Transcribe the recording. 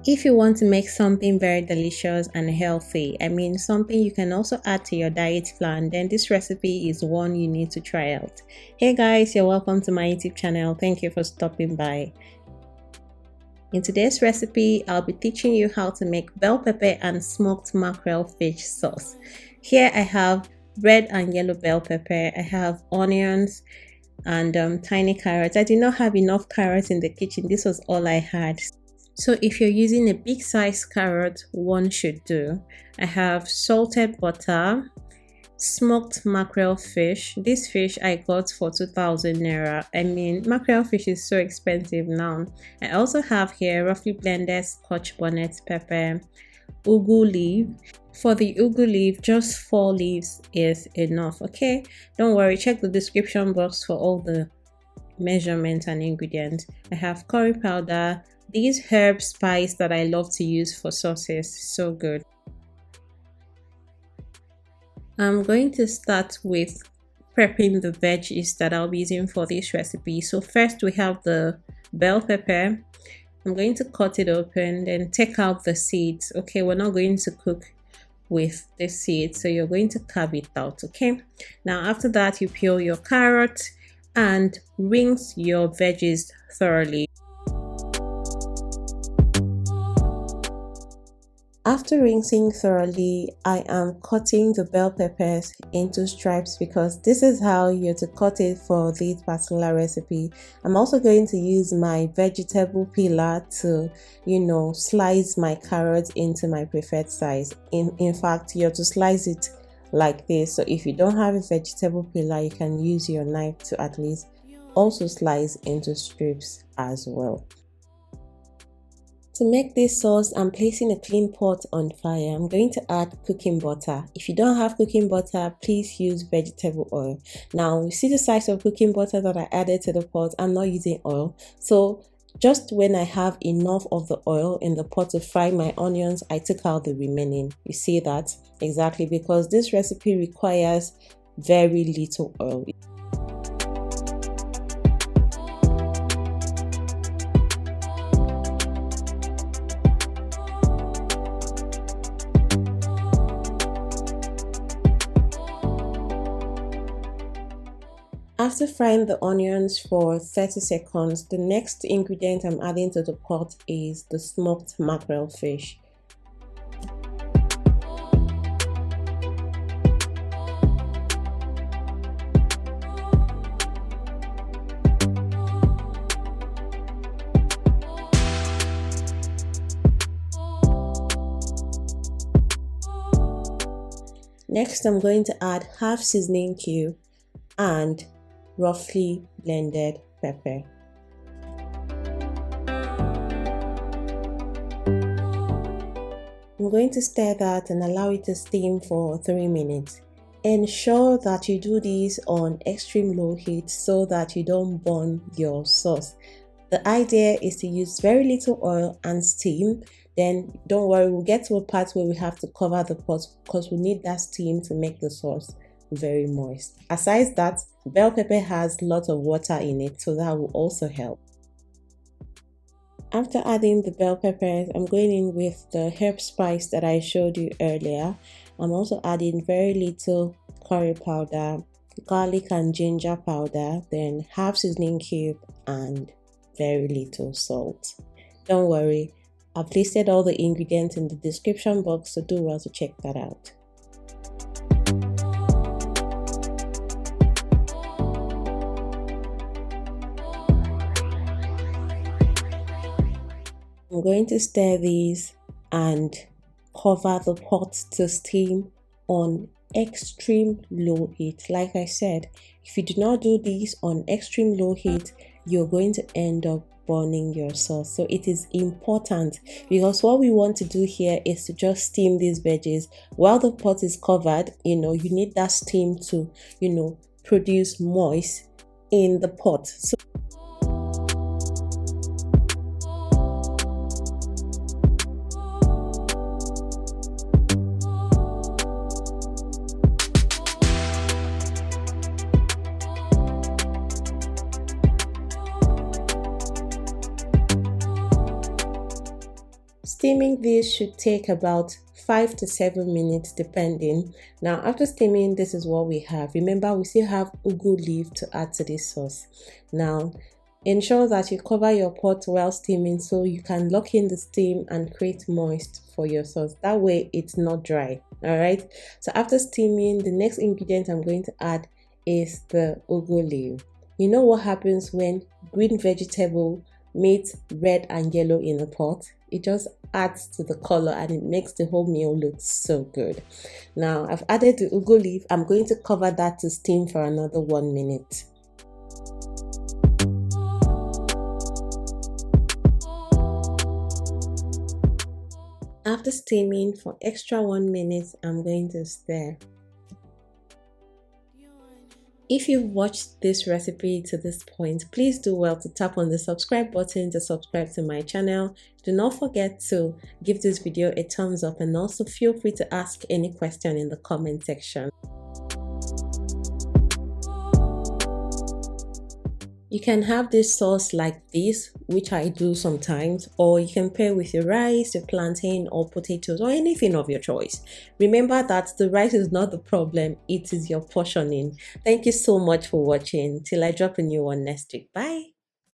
If you want to make something very delicious and healthy, I mean something you can also add to your diet plan, then this recipe is one you need to try out. Hey guys, you're welcome to my YouTube channel. Thank you for stopping by. In today's recipe, I'll be teaching you how to make bell pepper and smoked mackerel fish sauce. Here I have red and yellow bell pepper, I have onions and tiny carrots. I did not have enough carrots in the kitchen. This was all I had. So if you're using a big size carrot, one should do. I have salted butter, smoked mackerel fish. This fish I got for 2,000 naira. I mean, mackerel fish is so expensive now. I also have here roughly blended Scotch bonnet pepper, ugu leaf. For the ugu leaf, just 4 leaves is enough. Okay, don't worry, check the description box for all the measurements and ingredients. I have curry powder, these herb spice that I love to use for sauces, so good. I'm going to start with prepping the veggies that I'll be using for this recipe. So first we have the bell pepper. I'm going to cut it open, then take out the seeds. Okay, we're not going to cook with the seeds, so you're going to carve it out. Okay, now after that you peel your carrot and rinse your veggies thoroughly. After rinsing thoroughly, I am cutting the bell peppers into stripes because this is how you're to cut it for this particular recipe. I'm also going to use my vegetable peeler to, slice my carrots into my preferred size. In fact, you're to slice it like this. So if you don't have a vegetable peeler, you can use your knife to at least also slice into strips as well. To make this sauce, I'm placing a clean pot on fire. I'm going to add cooking butter. If you don't have cooking butter, please use vegetable oil. Now, you see the size of cooking butter that I added to the pot. I'm not using oil. So just when I have enough of the oil in the pot to fry my onions, I took out the remaining. You see that? Exactly, because this recipe requires very little oil. After frying the onions for 30 seconds, the next ingredient I'm adding to the pot is the smoked mackerel fish. Next, I'm going to add half seasoning cube and roughly blended pepper. I'm going to stir that and allow it to steam for 3 minutes. Ensure that you do this on extreme low heat so that you don't burn your sauce. The idea is to use very little oil and steam. Then don't worry, we'll get to a part where we have to cover the pot because we need that steam to make the sauce very moist. Aside that, bell pepper has a lot of water in it, so that will also help. After adding the bell peppers, I'm going in with the herb spice that I showed you earlier. I'm also adding very little curry powder, garlic and ginger powder, then half seasoning cube and very little salt. Don't worry, I've listed all the ingredients in the description box, so do well to check that out. I'm going to stir these and cover the pot to steam on extreme low heat. Like I said, if you do not do this on extreme low heat, you're going to end up burning your sauce. So it is important because what we want to do here is to just steam these veggies while the pot is covered. You need that steam to, produce moist in the pot. So Steaming this should take about 5 to 7 minutes depending. Now after steaming, this is what we have. Remember, we still have ugu leaf to add to this sauce. Now ensure that you cover your pot while steaming so you can lock in the steam and create moist for your sauce. That way it's not dry. All right, so after steaming, the next ingredient I'm going to add is the ugu leaf. You know what happens when green vegetable meets red and yellow in a pot? It just adds to the color and it makes the whole meal look so good. Now I've added the ugu leaf. I'm going to cover that to steam for another 1 minute. After steaming for extra 1 minute, I'm going to stir. If you've watched this recipe to this point, please do well to tap on the subscribe button to subscribe to my channel. Do not forget to give this video a thumbs up and also feel free to ask any question in the comment section. You can have this sauce like this, which I do sometimes, or you can pair with your rice, your plantain or potatoes or anything of your choice. Remember that the rice is not the problem, it is your portioning. Thank you so much for watching. Till I drop a new one next week. Bye.